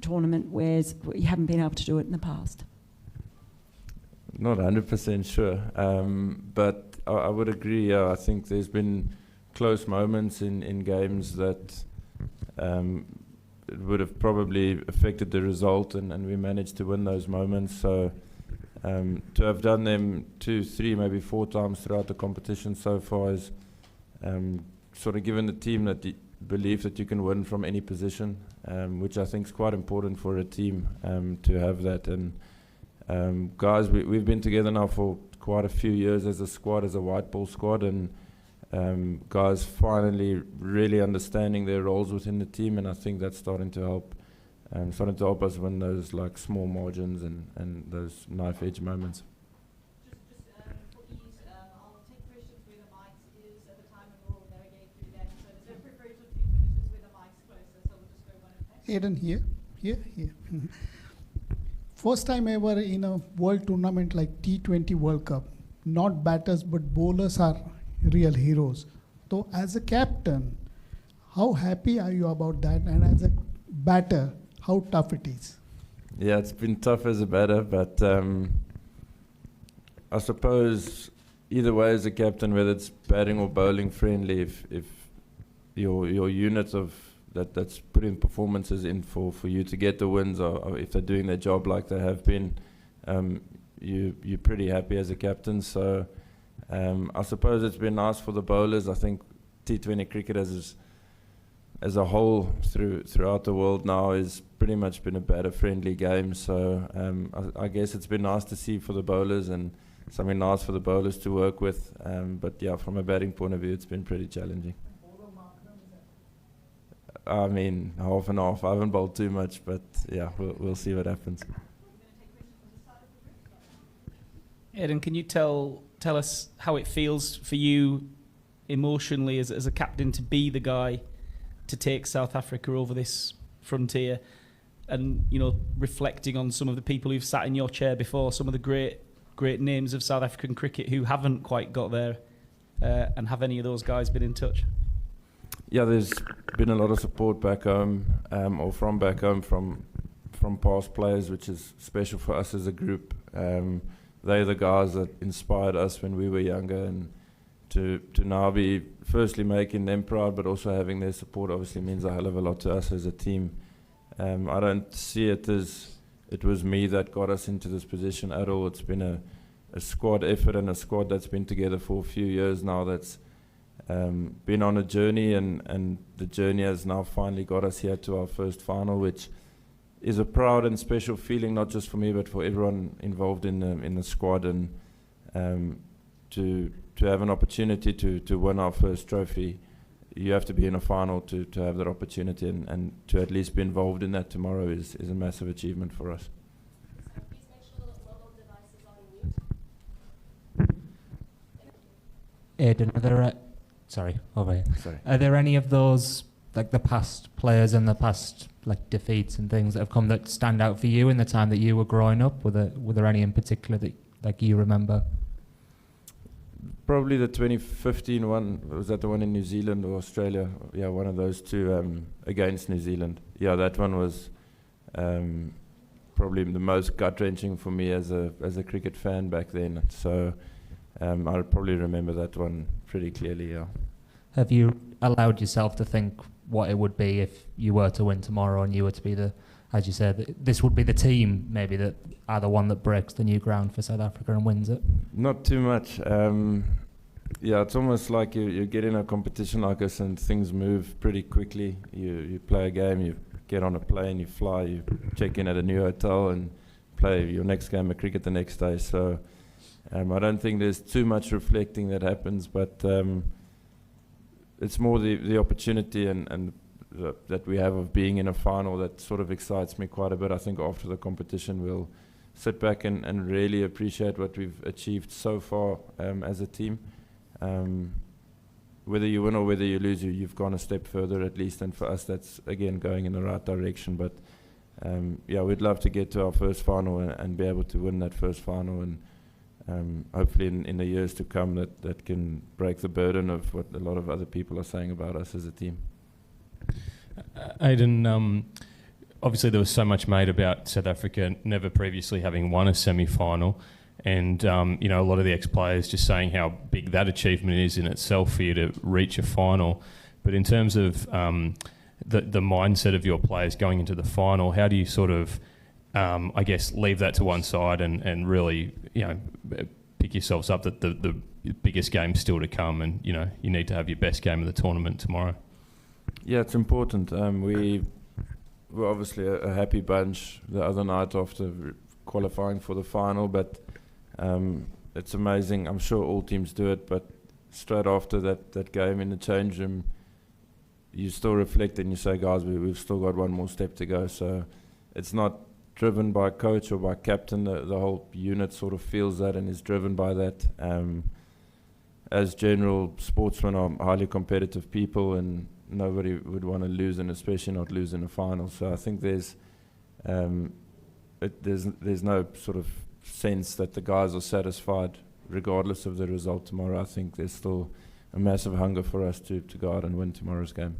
tournament, whereas you haven't been able to do it in the past? Not 100% sure, but I would agree. I think there's been close moments in games that it would have probably affected the result, and we managed to win those moments. So to have done them 2, 3, maybe 4 times throughout the competition so far is sort of given the team that belief that you can win from any position, which I think is quite important for a team to have that. And guys, we've been together now for quite a few years as a squad, as a white ball squad, and guys finally really understanding their roles within the team, and I think that's starting to help us win those like small margins and those knife edge moments. Just for ease, I'll take questions where the mic is at the time, and we'll navigate through that. So there's no preferential treatment, it's just where the mic's closer, so we'll just go one at a time. Aiden, here. First time ever in a world tournament like T20 World Cup, not batters but bowlers are real heroes. So as a captain, how happy are you about that? And as a batter, how tough it is? Yeah, it's been tough as a batter, but I suppose either way as a captain, whether it's batting or bowling friendly, if your unit of that's putting performances in for you to get the wins, or if they're doing their job like they have been, you're pretty happy as a captain. So I suppose it's been nice for the bowlers. I think T20 cricket as a whole throughout the world now is pretty much been a batter-friendly game. So I guess it's been nice to see for the bowlers and something nice for the bowlers to work with. But yeah, from a batting point of view, it's been pretty challenging. I mean, half and half. I haven't bowled too much, but yeah, we'll see what happens. Aiden, can you tell us how it feels for you emotionally as a captain to be the guy to take South Africa over this frontier, and reflecting on some of the people who've sat in your chair before, some of the great names of South African cricket who haven't quite got there, and have any of those guys been in touch? Yeah, there's been a lot of support back home, or from back home from past players, which is special for us as a group. They're the guys that inspired us when we were younger, and to now be firstly making them proud, but also having their support obviously means a hell of a lot to us as a team. I don't see it as it was me that got us into this position at all. It's been a squad effort and a squad that's been together for a few years now, that's been on a journey, and the journey has now finally got us here to our first final, which is a proud and special feeling, not just for me but for everyone involved in the squad. And to have an opportunity to win our first trophy, you have to be in a final to have that opportunity, and to at least be involved in that tomorrow is a massive achievement for us. Please make sure that mobile devices are on mute. Aiden, are there any of those, like the past players and the past like defeats and things that have come that stand out for you in the time that you were growing up? Were there any in particular that like you remember? Probably the 2015 one. Was that the one in New Zealand or Australia? Yeah, one of those two against New Zealand. Yeah, that one was probably the most gut-wrenching for me as a cricket fan back then. So I'll probably remember that one pretty clearly, yeah. Have you allowed yourself to think what it would be if you were to win tomorrow and you were to be the, as you said, this would be the team maybe that are the one that breaks the new ground for South Africa and wins it? Not too much. Yeah, it's almost like you get in a competition like this and things move pretty quickly. You play a game, you get on a plane, you fly, you check in at a new hotel and play your next game of cricket the next day. So I don't think there's too much reflecting that happens, but it's more the opportunity and that we have of being in a final that sort of excites me quite a bit. I think after the competition we'll sit back and really appreciate what we've achieved so far as a team. Whether you win or whether you lose, you've gone a step further at least, and for us that's again going in the right direction. But yeah, we'd love to get to our first final and be able to win that first final, and hopefully in the years to come that can break the burden of what a lot of other people are saying about us as a team. Aiden, obviously there was so much made about South Africa never previously having won a semi-final, and you know, a lot of the ex-players just saying how big that achievement is in itself for you to reach a final. But in terms of the mindset of your players going into the final, how do you sort of, I guess, leave that to one side and really, you know, pick yourselves up that the biggest game's still to come, and you know, you need to have your best game of the tournament tomorrow? Yeah, it's important. We were obviously a happy bunch the other night after qualifying for the final, but it's amazing. I'm sure all teams do it, but straight after that game in the change room, you still reflect and you say, guys, we've still got one more step to go. So it's not driven by coach or by captain. The whole unit sort of feels that and is driven by that. As general sportsmen are highly competitive people, and nobody would want to lose, and especially not lose in a final. So I think there's no sort of sense that the guys are satisfied regardless of the result tomorrow. I think there's still a massive hunger for us to go out and win tomorrow's game.